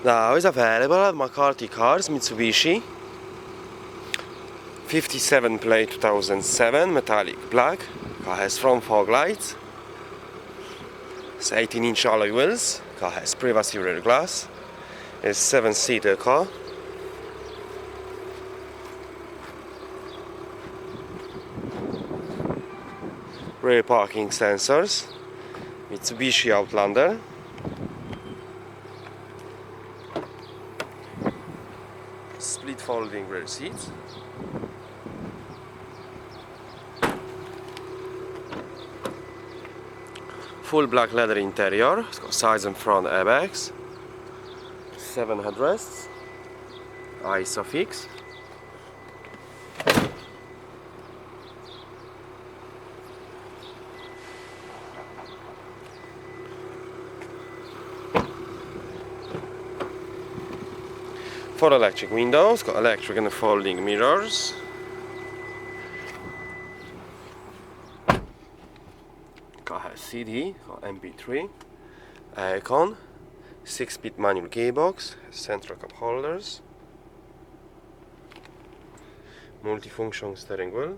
Now is available at McCarthy Cars, Mitsubishi. 57 plate 2007, metallic black. Car has front fog lights. It's 18-inch alloy wheels. Car has privacy rear glass. It's 7-seater car. Rear parking sensors. Mitsubishi Outlander. Split folding rear seats. Full black leather interior. It's got sides and front airbags. 7 headrests. ISOFIX. Four electric windows, got electric and folding mirrors. Car has CD, got MP3, aircon, 6-speed manual gearbox, central cup holders, multifunction steering wheel.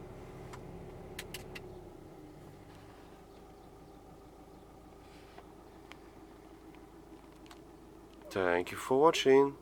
Thank you for watching.